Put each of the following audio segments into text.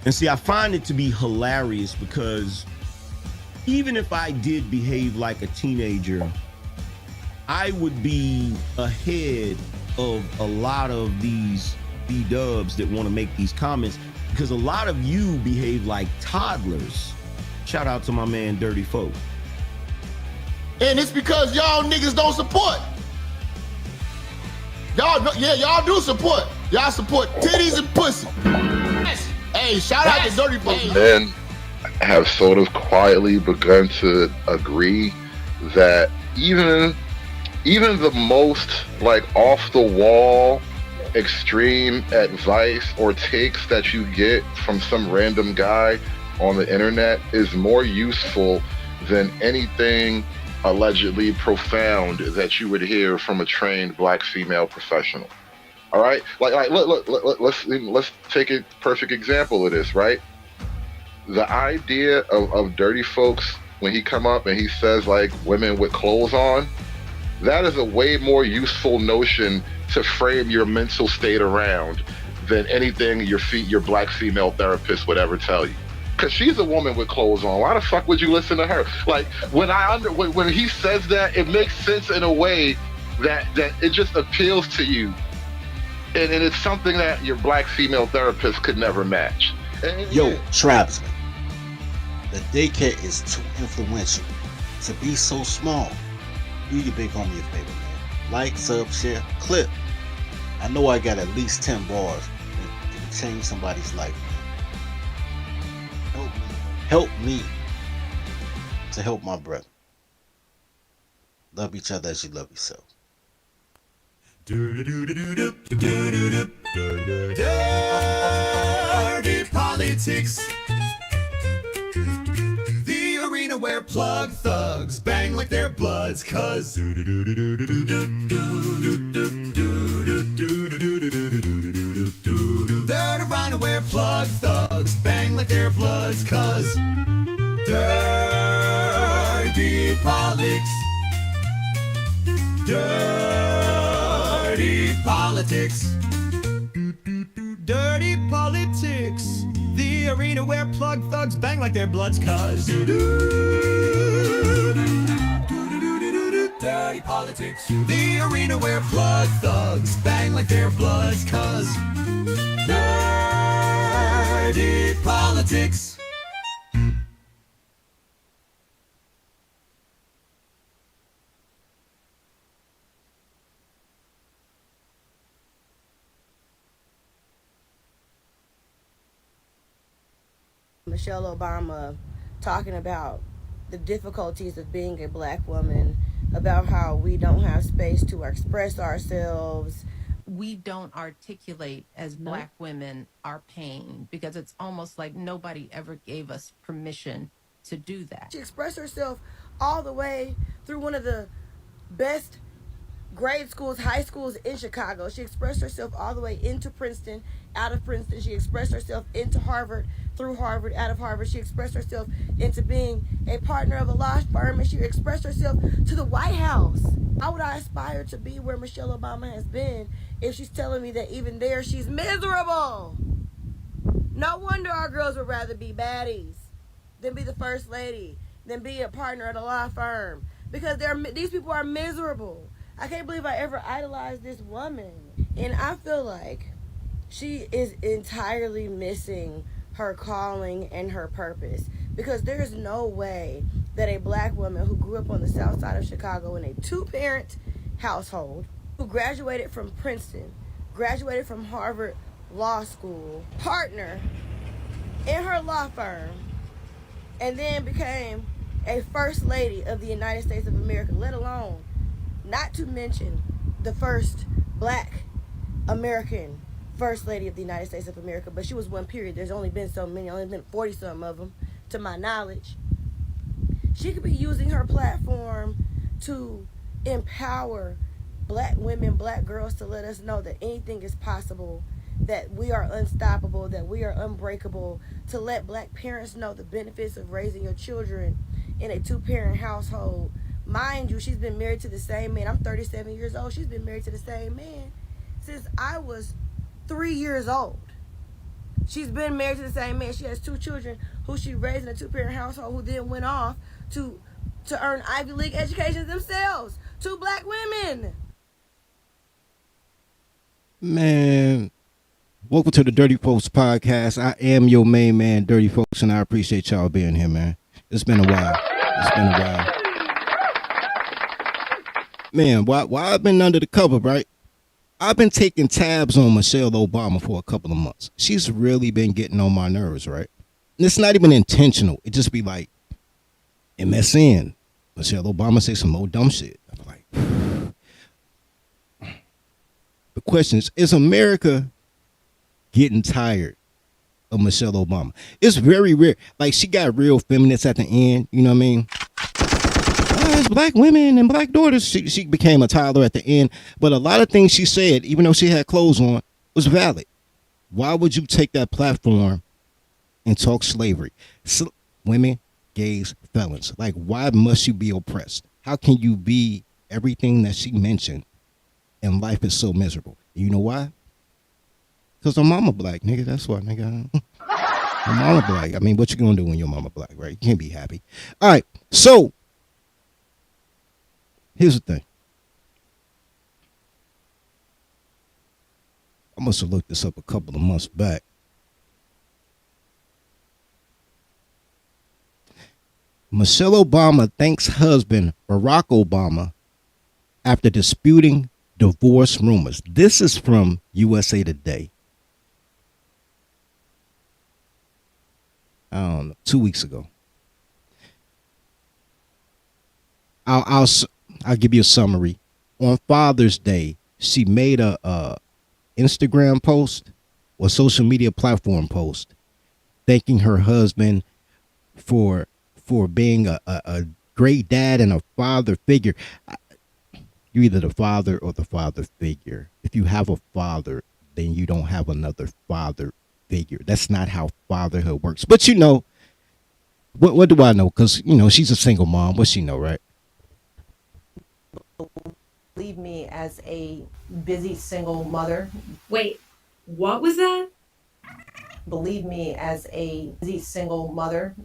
And see, I find it to be hilarious because even if I did behave like a teenager, I would be ahead of a lot of these B-dubs that want to make these comments because a lot of you behave like toddlers. Shout out to my man Dirty Folk. And it's because y'all niggas don't support. Y'all do support. Y'all support titties and pussy. Hey, shout out to Dirty Folk. Men have sort of quietly begun to agree that even the most like off the wall extreme advice or takes that you get from some random guy on the internet is more useful than anything allegedly profound that you would hear from a trained black female professional. All right, like look, let's take a perfect example of this, right? The idea of Dirty Folks when he come up and he says like women with clothes on, that is a way more useful notion to frame your mental state around than anything your black female therapist would ever tell you. Cause she's a woman with clothes on. Why the fuck would you listen to her? Like when he says that, it makes sense in a way that it just appeals to you, and it's something that your black female therapist could never match. Yo, Travis, the daycare is too influential to be so small. Do your big homie a favor, man. Like, sub, share, clip. I know I got at least 10 bars that can change somebody's life. Help me to help my brother. Love each other as you love yourself. Dirty politics. The arena where plug thugs bang like their bloods, cuz the arena where plug thugs bang like their bloods, cuz dirty politics. Dirty politics. Dirty politics. The arena where plug thugs bang like their bloods, cuz dirty politics. The arena where plug thugs bang like their bloods, cuz dirty politics. Michelle Obama talking about the difficulties of being a black woman, about how we don't have space to express ourselves. We don't articulate as black women our pain because it's almost like nobody ever gave us permission to do that. She expressed herself all the way through one of the best grade schools, high schools in Chicago. She expressed herself all the way into Princeton, out of Princeton. She expressed herself into Harvard, through Harvard, out of Harvard. She expressed herself into being a partner of a law firm, and she expressed herself to the White House. How would I aspire to be where Michelle Obama has been if she's telling me that even there she's miserable? No wonder our girls would rather be baddies than be the first lady, than be a partner at a law firm, because these people are miserable. I can't believe I ever idolized this woman. And I feel like she is entirely missing her calling and her purpose, because there's no way that a black woman who grew up on the south side of Chicago in a two-parent household, who graduated from Princeton, graduated from Harvard Law School, partner in her law firm, and then became a first lady of the United States of America, let alone, not to mention, the first black American first lady of the United States of America. But she was one period. There's only been so many, only been 40-something of them, to my knowledge. She could be using her platform to empower black women, black girls, to let us know that anything is possible, that we are unstoppable, that we are unbreakable, to let black parents know the benefits of raising your children in a two-parent household. Mind you, she's been married to the same man. I'm 37 years old. She's been married to the same man since I was 3 years old. She's been married to the same man. She has 2 children who she raised in a 2-parent household, who then went off to earn Ivy League educations themselves. 2 black women. Man, welcome to the Dirty Folks podcast. I am your main man, Dirty Folks, and I appreciate y'all being here, man. It's been a while. Man, while I've been under the cover, right? I've been taking tabs on Michelle Obama for a couple of months. She's really been getting on my nerves, right? And it's not even intentional. It just be like, MSN, Michelle Obama say some more dumb shit. I'm like, the question is America getting tired of Michelle Obama? It's very rare. Like, she got real feminists at the end, you know what I mean? It's black women and black daughters. She became a Tyler at the end. But a lot of things she said, even though she had clothes on, was valid. Why would you take that platform and talk slavery? Women, gays, felons. Like, why must you be oppressed? How can you be everything that she mentioned and life is so miserable? You know why? Because her mama black, nigga. That's why, nigga. Her mama black. I mean, what you gonna do when your mama black, right? You can't be happy. All right, so here's the thing. I must have looked this up a couple of months back. Michelle Obama thanks husband Barack Obama after disputing divorce rumors. This is from USA Today. I don't know, 2 weeks ago. I'll give you a summary. On Father's Day, she made a Instagram post or social media platform post thanking her husband for being a great dad and a father figure. You're either the father or the father figure. If you have a father, then you don't have another father figure. That's not how fatherhood works. But you know, what do I know? Because, you know, she's a single mom. What she know, right? Believe me, as a busy single mother. Wait, what was that? Believe me, as a busy single mother.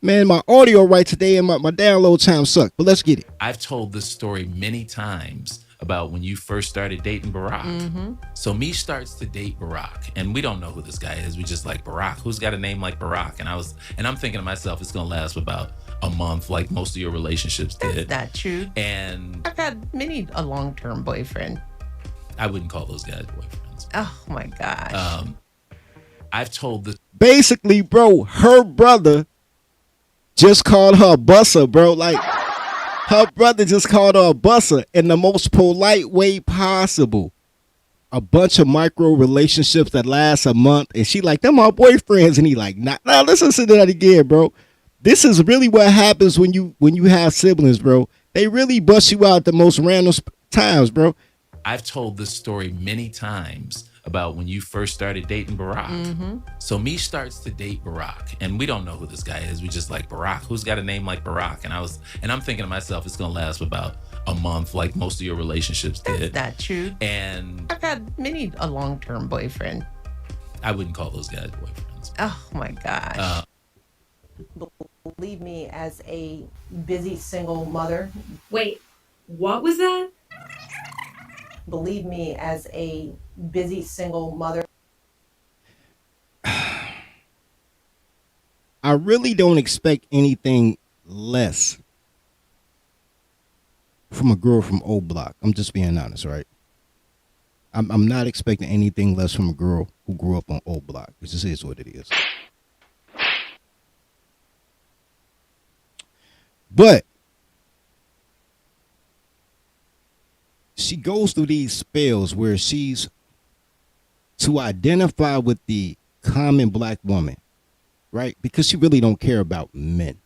Man, my audio right today and my download time sucked, but let's get it. I've told this story many times about when you first started dating Barack. So me starts to date Barack, and we don't know who this guy is. We just like Barack. Who's got a name like Barack? And I'm thinking to myself, it's gonna last about a month, like most of your relationships did. That's true. And I've had a long-term boyfriend. I wouldn't call those guys boyfriends. Oh my gosh. I've told this. Basically, bro, her brother just called her a busser, bro. Like, her brother just called her a busser in the most polite way possible. A bunch of micro relationships that last a month, and she like, them my boyfriends, and he like, nah, listen to that again, bro. This is really what happens when you have siblings, bro. They really bust you out at the most random times, bro. I've told this story many times about when you first started dating Barack. So me starts to date Barack, and we don't know who this guy is. We just like Barack. Who's got a name like Barack? And I'm thinking to myself, it's gonna last about a month, like most of your relationships did. That's true. And I've had a long-term boyfriend. I wouldn't call those guys boyfriends. Oh my gosh. Believe me, as a busy single mother. Wait, what was that? Believe me, as a busy single mother. I really don't expect anything less from a girl from O Block. I'm just being honest, right? I'm not expecting anything less from a girl who grew up on O Block. It just is what it is. But she goes through these spells where she's to identify with the common black woman, right? Because she really don't care about men.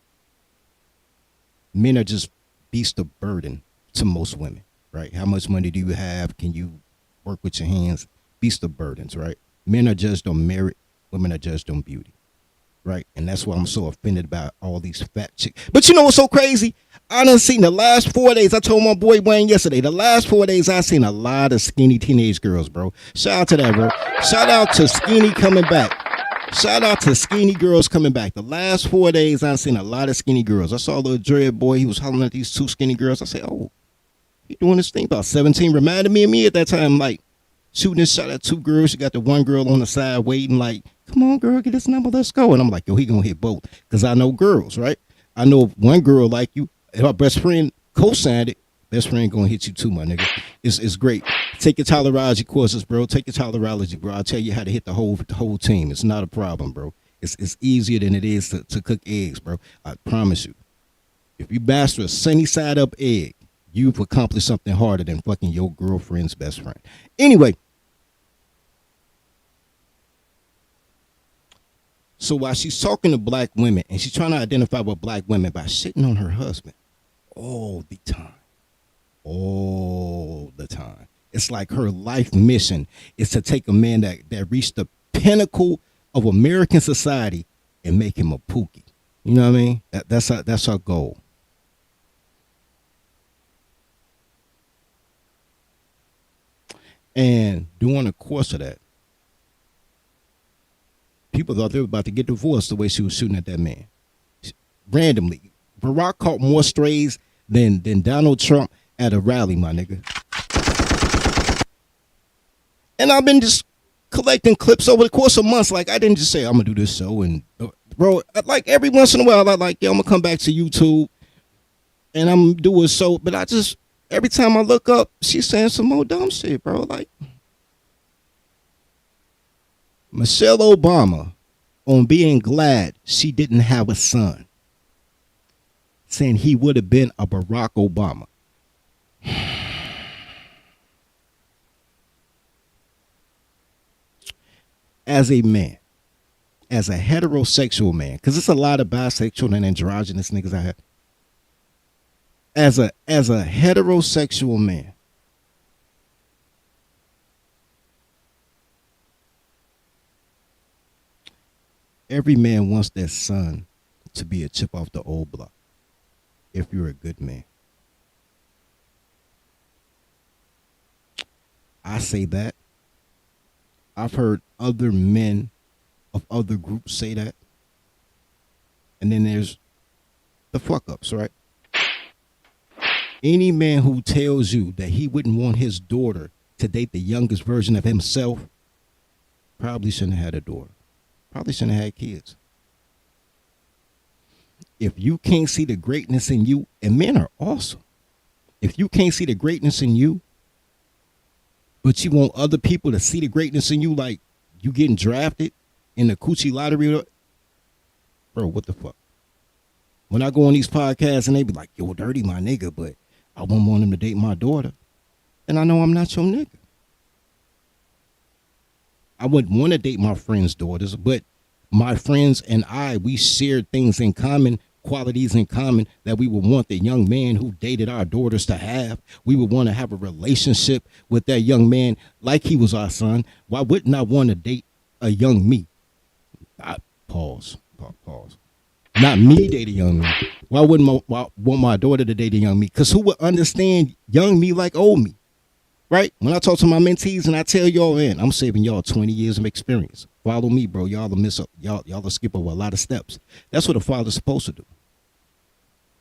Men are just beasts of burden to most women, right? How much money do you have? Can you work with your hands? Beast of burdens, right? Men are judged on merit. Women are judged on beauty, right? And that's why I'm so offended about all these fat chicks. But you know what's so crazy? I done seen the last 4 days. I told my boy Wayne yesterday. The last 4 days, I seen a lot of skinny teenage girls, bro. Shout out to that, bro. Shout out to skinny coming back. Shout out to skinny girls coming back. The last 4 days, I've seen a lot of skinny girls. I saw a little dread boy. He was hollering at these two skinny girls. I said, oh, he doing this thing. About 17. Reminded me of me at that time, like shooting this shot at two girls. You got the one girl on the side waiting, like, come on, girl, get this number. Let's go. And I'm like, yo, he going to hit both. Because I know girls, right? I know if one girl like you, if our best friend co-signed it, best friend going to hit you too, my nigga. It's great. Take your tolerology courses, bro. Take your tolerology, bro. I'll tell you how to hit the whole team. It's not a problem, bro. It's easier than it is to cook eggs, bro. I promise you. If you master a sunny side up egg, you've accomplished something harder than fucking your girlfriend's best friend. Anyway. So while she's talking to black women and she's trying to identify with black women by shitting on her husband all the time. All the time. It's like her life mission is to take a man that reached the pinnacle of American society and make him a pookie. You know what I mean? That's her goal. And during the course of that, people thought they were about to get divorced the way she was shooting at that man. Randomly. Barack caught more strays than Donald Trump at a rally, my nigga. And I've been just collecting clips over the course of months. Like, I didn't just say, I'm going to do this show. And, bro, like, every once in a while, I'm like, yo, I'm going to come back to YouTube. And I'm doing a show. But I just, every time I look up, she's saying some more dumb shit, bro. Like, Michelle Obama on being glad she didn't have a son, saying he would have been a Barack Obama. As a man, as a heterosexual man, because there's a lot of bisexual and androgynous niggas out here. As a heterosexual man, every man wants their son to be a chip off the old block, if you're a good man. I say that. I've heard other men of other groups say that. And then there's the fuck-ups, right? Any man who tells you that he wouldn't want his daughter to date the youngest version of himself probably shouldn't have had a daughter. Probably shouldn't have had kids. If you can't see the greatness in you, and men are awesome. If you can't see the greatness in you, but you want other people to see the greatness in you, like you getting drafted in the coochie lottery, bro, what the fuck? When I go on these podcasts and they be like, yo, Dirty my nigga, but I won't want him to date my daughter, and I know I'm not your nigga. I wouldn't want to date my friends' daughters, but my friends and I, we shared things in common, qualities in common that we would want the young man who dated our daughters to have. We would want to have a relationship with that young man like he was our son. Why wouldn't I want to date a young me? Pause. Not me date a young me. Why wouldn't I want my daughter to date a young me? Because who would understand young me like old me? Right? When I talk to my mentees and I tell y'all, man, I'm saving y'all 20 years of experience. Follow me, bro. Y'all will miss up. Y'all will skip over a lot of steps. That's what a father's supposed to do.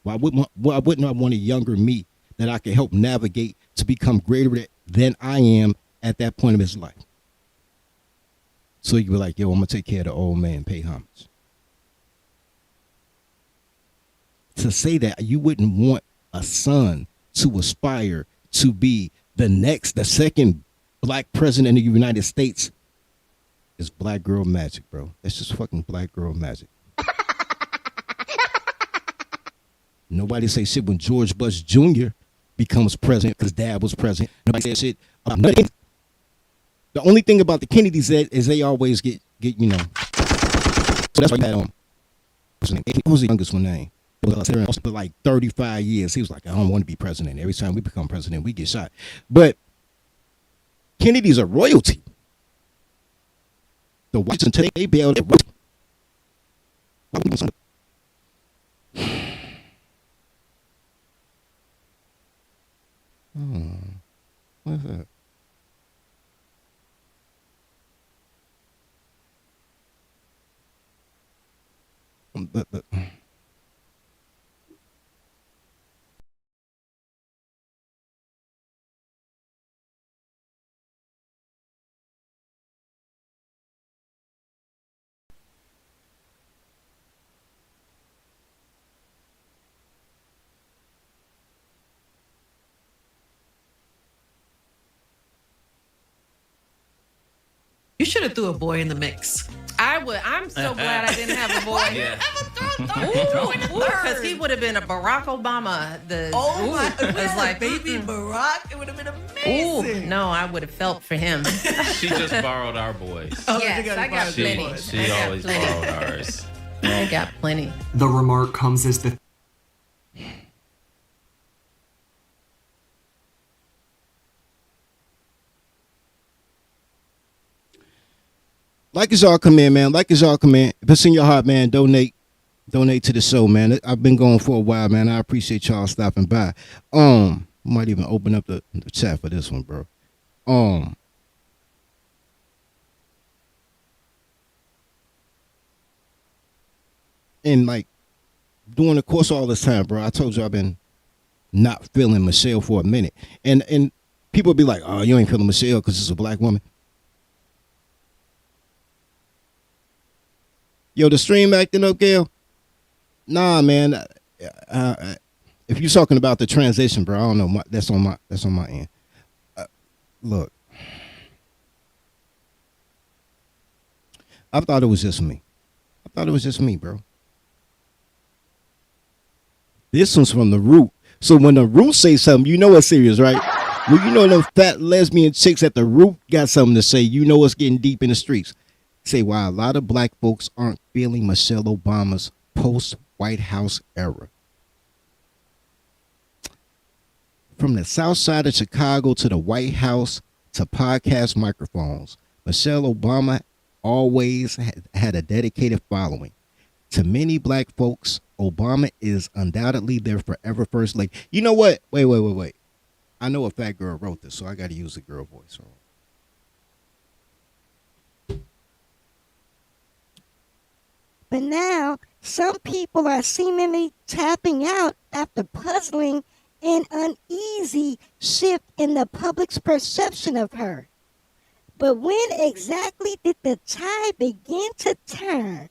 Why wouldn't I want a younger me that I can help navigate to become greater than I am at that point of his life? So you be like, yo, I'm going to take care of the old man, pay homage. To say that you wouldn't want a son to aspire to be the second black president of the United States is black girl magic, bro. That's just fucking black girl magic. Nobody say shit when George Bush Jr. becomes president because dad was president. Nobody say shit about nothing. The only thing about the Kennedys is they always get you know. So that's why you had he was the youngest one name. For like 35 years, he was like, I don't want to be president. Every time we become president, we get shot. But Kennedy's a royalty. The whites until they bailed it. What's that? But You should have threw a boy in the mix. I would. I'm so glad I didn't have a boy. Yeah. Because he would have been a Barack Obama. It's like baby Barack. It would have been amazing. Ooh, no, I would have felt for him. She just borrowed our boys. Yes, I got plenty. She always borrowed ours. I got plenty. The remark comes as the like as y'all come in, man. Like as y'all come in. If it's in your heart, man, donate to the show, man. I've been going for a while, man. I appreciate y'all stopping by. Might even open up the chat for this one, bro. And like during the course of all this time, bro, I told you I've been not feeling Michelle for a minute, and people be like, "Oh, you ain't feeling Michelle because it's a black woman." Yo, the stream acting up, Gail? Nah, man. If you're talking about the transition, bro, I don't know. That's on my end. Look, I thought it was just me. Bro. This one's from the Root. So when the Root say something, you know it's serious, right? Well, you know them fat lesbian chicks at the Root got something to say. You know it's getting deep in the streets. Say why a lot of black folks aren't feeling Michelle Obama's post-White House era. From the south side of Chicago to the White House to podcast microphones, Michelle Obama always had a dedicated following. To many black folks, Obama is undoubtedly their forever first lady. You know what? Wait. I know a fat girl wrote this, so I got to use a girl voice. But now, some people are seemingly tapping out after puzzling and uneasy shift in the public's perception of her. But when exactly did the tide begin to turn?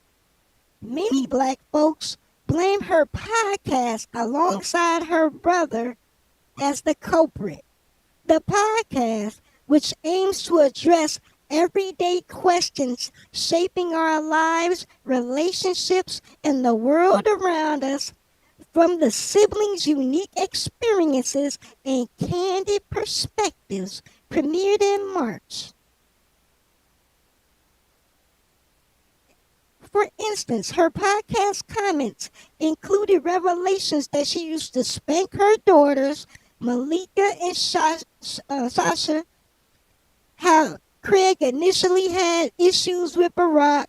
Many black folks blame her podcast alongside her brother as the culprit. The podcast, which aims to address everyday questions shaping our lives, relationships, and the world around us, from the siblings' unique experiences and candid perspectives, premiered in March. For instance, her podcast comments included revelations that she used to spank her daughters, Malika and Sasha, how Craig initially had issues with Barack,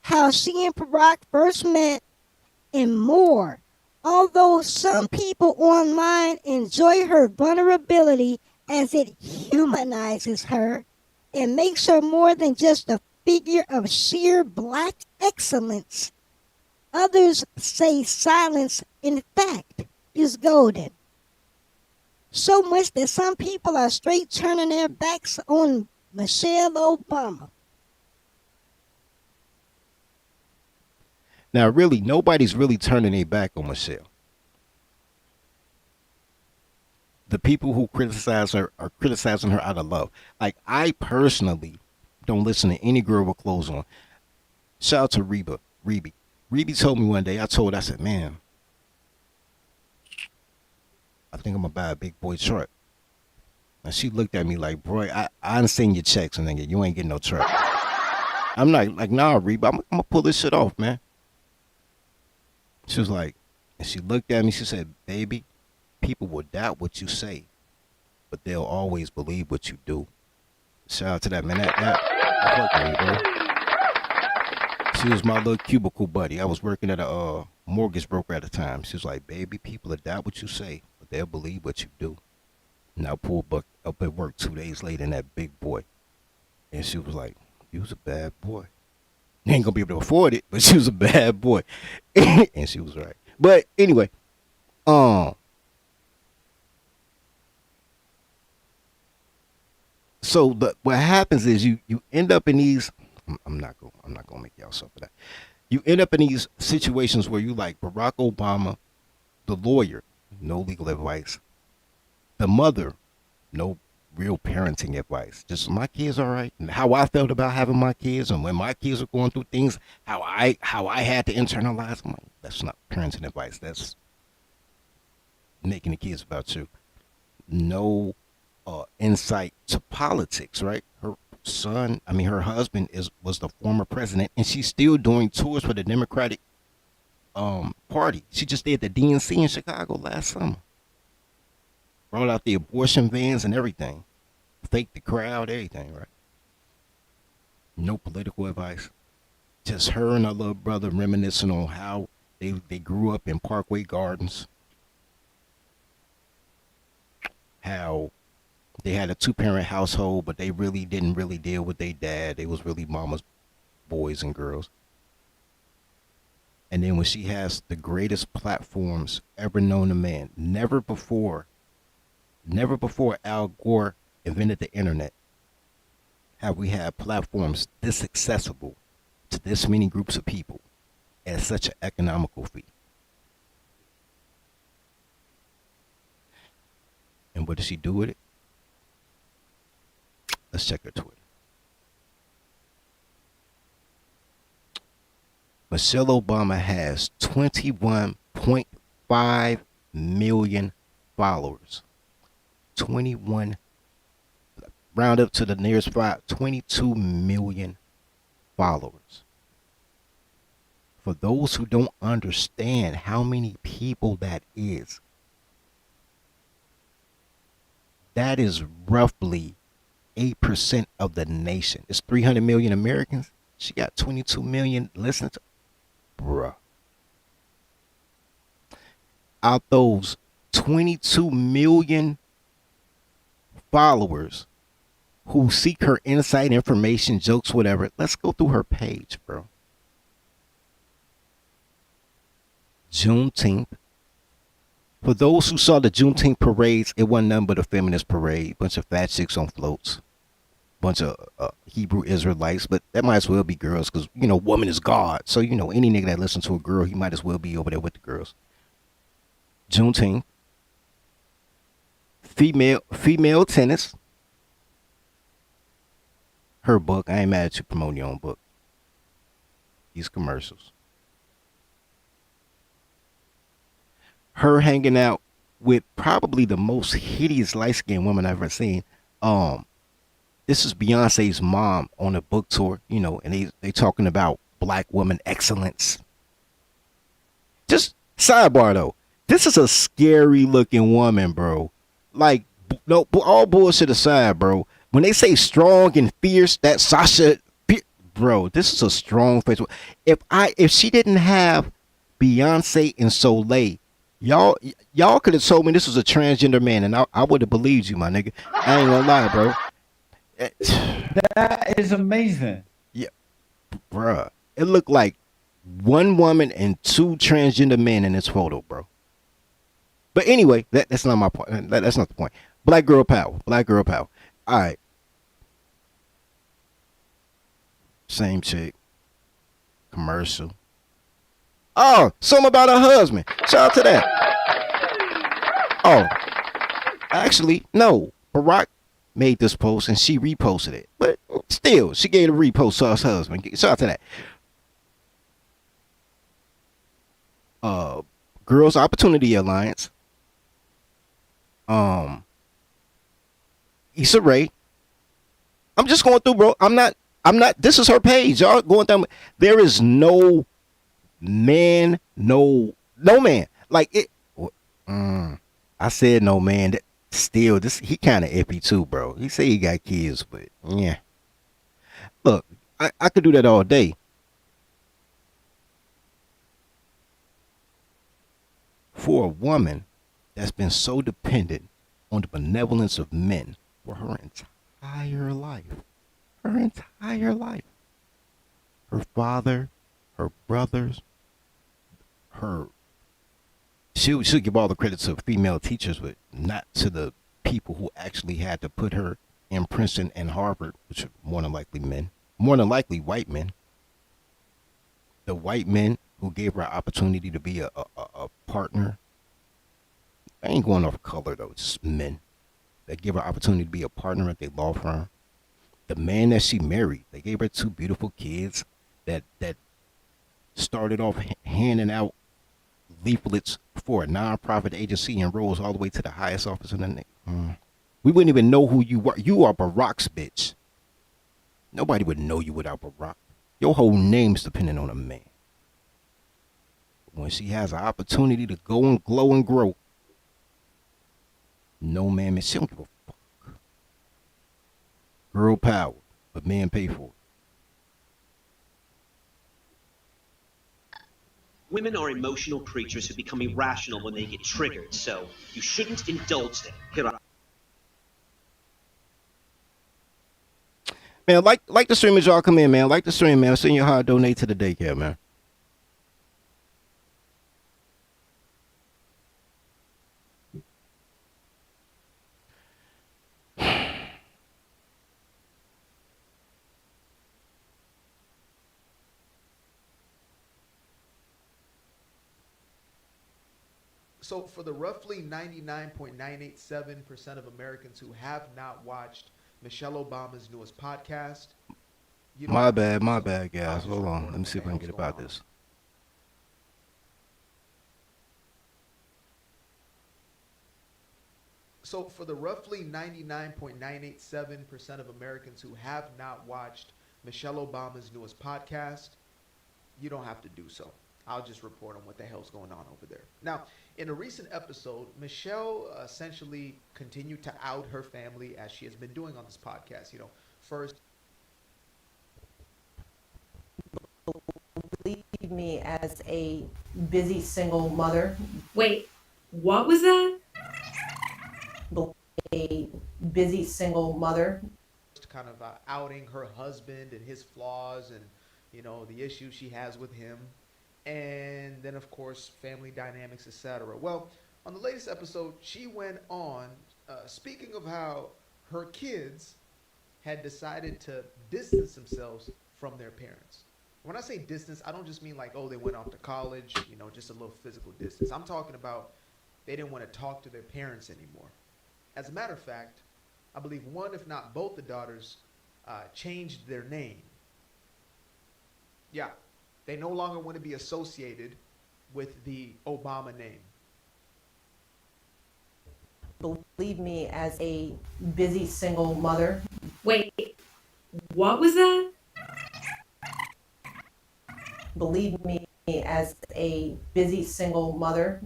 how she and Barack first met, and more. Although some people online enjoy her vulnerability as it humanizes her and makes her more than just a figure of sheer black excellence, others say silence, in fact, is golden. So much that some people are straight turning their backs on Michelle Obama. Now, really, nobody's really turning their back on Michelle. The people who criticize her are criticizing her out of love. Like, I personally don't listen to any girl with clothes on. Shout out to Reba. Reba told me one day, I said, man, I think I'm going to buy a big boy truck. And she looked at me like, bro, I understand your checks, and nigga, you ain't getting no truck. I'm not like, nah, Reba, I'm going to pull this shit off, man. She was like, and she looked at me, she said, baby, people will doubt what you say, but they'll always believe what you do. Shout out to that, man. That fuck me, bro. She was my little cubicle buddy. I was working at a mortgage broker at the time. She was like, "Baby, people will doubt what you say, but they'll believe what you do." And I pulled up at work 2 days later, and that big boy, and she was like, "You was a bad boy." Ain't gonna be able to afford it, but she was a bad boy, and she was right. But anyway, so what happens is you end up in these. I'm not gonna make y'all suffer that. You end up in these situations where you like Barack Obama, the lawyer, no legal advice. The mother, no real parenting advice. Just my kids all right. And how I felt about having my kids and when my kids are going through things, how I had to internalize them. Like, that's not parenting advice. That's making the kids about you. No insight to politics, right? Her husband was the former president, and she's still doing tours for the Democratic Party. She just did the DNC in Chicago last summer. Brought out the abortion vans and everything. Faked the crowd, everything, right? No political advice. Just her and her little brother reminiscing on how they grew up in Parkway Gardens. How they had a 2-parent household, but they really didn't really deal with their dad. They was really mama's boys and girls. And then when she has the greatest platforms ever known to man, never before Al Gore invented the internet have we had platforms this accessible to this many groups of people at such an economical fee. And what does she do with it? Let's check her Twitter. Michelle Obama has 21.5 million followers. 21, round up to the nearest 22 million followers. For those who don't understand how many people that is roughly 8% of the nation. It's 300 million Americans. She got 22 million listeners. Bruh. Out those 22 million followers who seek her insight, information, jokes, whatever, let's go through her page, bro. Juneteenth. For those who saw the Juneteenth parades, it wasn't nothing but a feminist parade. Bunch of fat chicks on floats. Bunch of Hebrew Israelites, but that might as well be girls because, woman is God. So, any nigga that listens to a girl, he might as well be over there with the girls. Juneteenth. Female tennis. Her book. I ain't mad at you promoting your own book. These commercials. Her hanging out with probably the most hideous light-skinned woman I've ever seen. This is Beyonce's mom on a book tour, and they talking about black woman excellence. Just sidebar though, this is a scary looking woman, bro. Like, no, all bullshit aside, bro. When they say strong and fierce, that Sasha, bro, this is a strong face. If she didn't have Beyonce and Soleil, y'all could have told me this was a transgender man, and I would have believed you, my nigga. I ain't gonna lie, bro. That is amazing. Yeah, bruh. It looked like one woman and 2 transgender men in this photo, bro. But anyway, that's not my point. That's not the point. Black girl power. Black girl power. All right. Same chick. Commercial. Oh, something about her husband. Shout out to that. Oh, actually, no. Barack made this post and she reposted it. But still, she gave a repost to her husband. Shout out to that. Girls Opportunity Alliance. Issa Rae. I'm just going through, bro. I'm not, this is her page. Y'all going down. There is no man, no man. Like it. I said no man. Still, he kind of iffy too, bro. He say he got kids, but yeah. Look, I could do that all day. for a woman that's been so dependent on the benevolence of men for her entire life. Her entire life. Her father, her brothers, her. She'll give all the credit to female teachers, but not to the people who actually had to put her in Princeton and Harvard, which are more than likely men. More than likely white men. The white men who gave her an opportunity to be a partner. I ain't going off color though, just men that give her opportunity to be a partner at their law firm. The man that she married, they gave her 2 beautiful kids that started off handing out leaflets for a nonprofit agency and rose all the way to the highest office in the nation. We wouldn't even know who you were. You are Barack's bitch. Nobody would know you without Barack. Your whole name's dependent on a man. When she has an opportunity to go and glow and grow, no man, she don't give a fuck. Girl power, but men pay for it. Women are emotional creatures who become irrational when they get triggered, so you shouldn't indulge them. Man, like the stream as y'all come in, man. Like the stream, man. Send your hard donate to the daycare, man. So for the roughly 99.987% of Americans who have not watched Michelle Obama's newest podcast, My bad, guys. Hold on. Let me see if I can get about this. So for the roughly 99.987% of Americans who have not watched Michelle Obama's newest podcast, you don't have to do so. I'll just report on what the hell's going on over there. Now, in a recent episode, Michelle essentially continued to out her family as she has been doing on this podcast. First, Believe me as a busy single mother. Wait, what was that? A busy single mother. kind of outing her husband and his flaws and, the issues she has with him. And then, of course, family dynamics, etc. Well, on the latest episode, she went on speaking of how her kids had decided to distance themselves from their parents. When I say distance, I don't just mean like, oh, they went off to college, just a little physical distance. I'm talking about they didn't want to talk to their parents anymore. As a matter of fact, I believe one, if not both the daughters, changed their name. Yeah, they no longer want to be associated with the Obama name. Believe me as a busy single mother. Wait, what was that? Believe me as a busy single mother.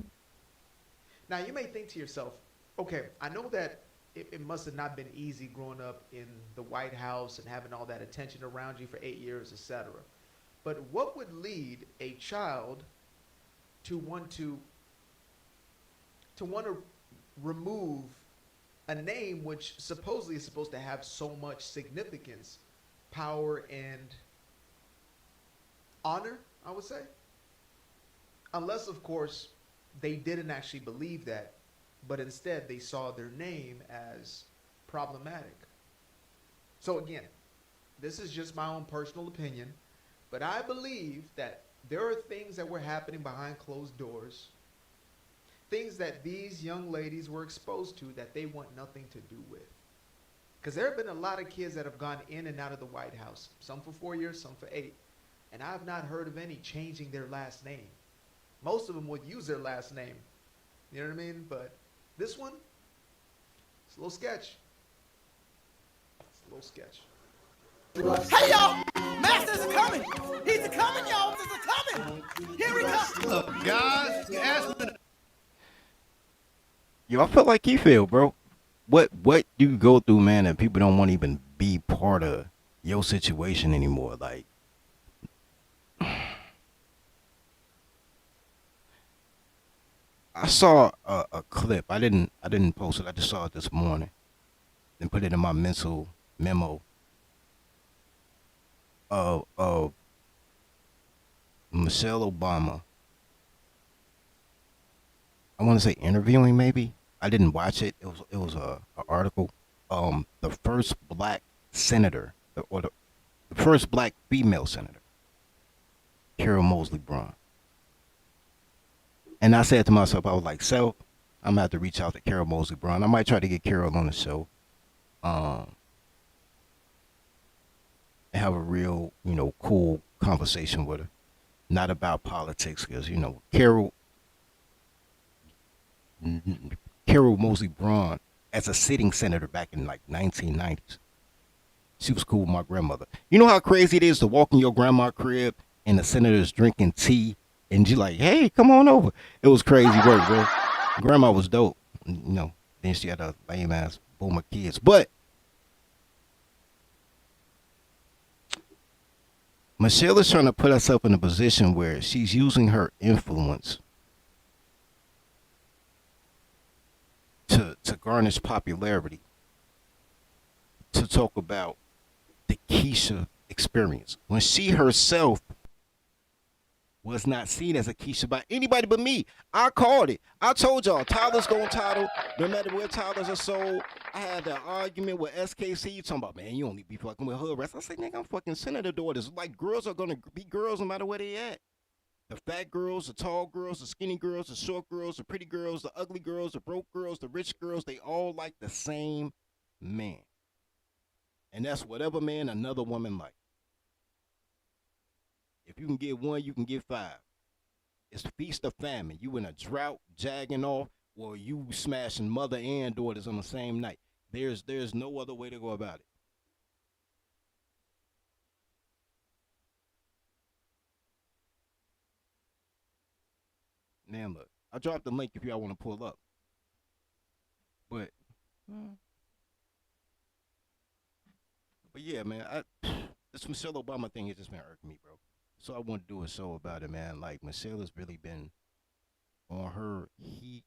Now, you may think to yourself, okay, I know that it must have not been easy growing up in the White House and having all that attention around you for 8 years, etc. But what would lead a child to want to remove a name which supposedly is supposed to have so much significance, power, and honor, I would say? Unless, of course, they didn't actually believe that, but instead they saw their name as problematic. So again, this is just my own personal opinion, but I believe that there are things that were happening behind closed doors, things that these young ladies were exposed to that they want nothing to do with. Because there have been a lot of kids that have gone in and out of the White House, some for 4 years, some for 8, and I've not heard of any changing their last name. Most of them would use their last name. You know what I mean? But this one, it's a little sketch. It's a little sketch. Hey y'all, Masters are coming. He's a coming, y'all. This is coming. Here we come. Look, guys, Yo, I feel like you feel, bro. What do you go through, man, that people don't want to even be part of your situation anymore? Like, I saw a clip. I didn't post it. I just saw it this morning and put it in my mental memo of Michelle Obama. I want to say interviewing maybe. I didn't watch it. It was a article. The first black senator, or the first black female senator, Carol Mosley Braun. And I said to myself, I was like, so I'm gonna have to reach out to Carol Mosley Braun. I might try to get Carol on the show, and have a real, cool conversation with her. Not about politics, because Carol Mosley Braun, as a sitting senator back in like 1990s, she was cool with my grandmother. You know how crazy it is to walk in your grandma's crib and the senator's drinking tea, and you like, hey, come on over. It was crazy work, bro. Grandma was dope. Then she had a lame ass boomer kids. But Michelle is trying to put herself in a position where she's using her influence to garnish popularity, to talk about the Keisha experience, when she herself was not seen as a Keisha by anybody but me. I called it. I told y'all, Tyler's gonna title, no matter where Tyler's are sold. I had that argument with SKC talking about, man, you only be fucking with hood rats. I said, nigga, I'm fucking senator daughters. Like, girls are gonna be girls no matter where they at. The fat girls, the tall girls, the skinny girls, the short girls, the pretty girls, the ugly girls, the broke girls, the rich girls, they all like the same man. And that's whatever man another woman like. If you can get one, you can get five. It's feast or famine. You in a drought, jagging off, or you smashing mother and daughters on the same night. There's no other way to go about it. Man, look, I dropped the link if y'all want to pull up. But yeah, man, this Michelle Obama thing has just been irking me, bro. So I want to do a show about it, man. Like, Michelle has really been on her hate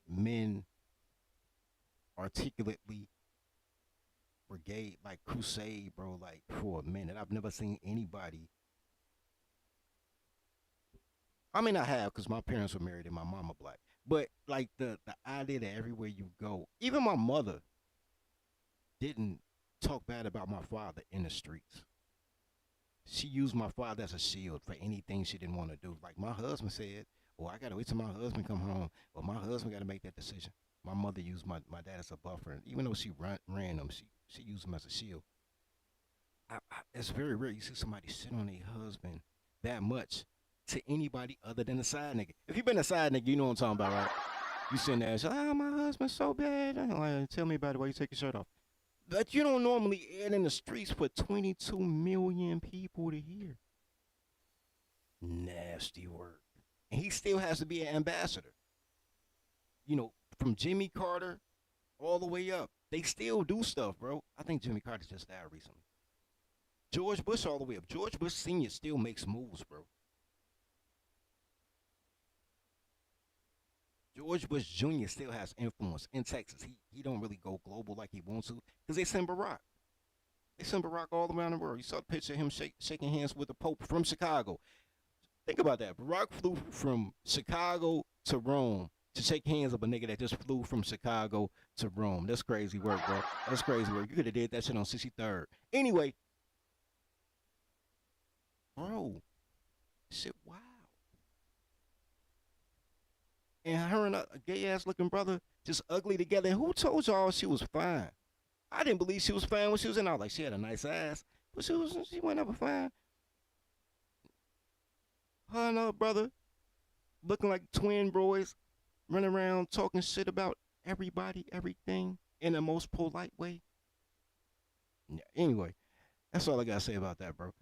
men articulately brigade, like crusade, bro, like for a minute. I've never seen anybody. I mean, I have, because my parents were married and my mama black. But like the idea that everywhere you go, even my mother didn't talk bad about my father in the streets. She used my father as a shield for anything she didn't want to do. Like my husband said, "Oh, I gotta wait till my husband come home." Well, my husband got to make that decision. My mother used my dad as a buffer, and even though she ran him, she used him as a shield. It's very rare you see somebody shit on their husband that much to anybody other than a side nigga. If you been a side nigga, you know what I'm talking about, right? You sitting there and say, my husband's so bad. Like, tell me about it. Why you take your shirt off? But you don't normally air in the streets for 22 million people to hear. Nasty work. And he still has to be an ambassador. From Jimmy Carter all the way up. They still do stuff, bro. I think Jimmy Carter just died recently. George Bush all the way up. George Bush Sr. still makes moves, bro. George Bush Jr. still has influence in Texas. He don't really go global like he wants to, because they send Barack. They send Barack all around the world. You saw the picture of him shaking hands with the Pope from Chicago. Think about that. Barack flew from Chicago to Rome to shake hands with a nigga that just flew from Chicago to Rome. That's crazy work, bro. That's crazy work. You could have did that shit on 63rd. Anyway, bro, shit, wow. And her and a gay ass looking brother just ugly together. And who told y'all she was fine? I didn't believe she was fine when she was in. I was like, she had a nice ass, but she wasn't ever fine. Her and her brother looking like twin boys, running around talking shit about everybody, everything in the most polite way. Yeah, anyway, that's all I gotta say about that, bro.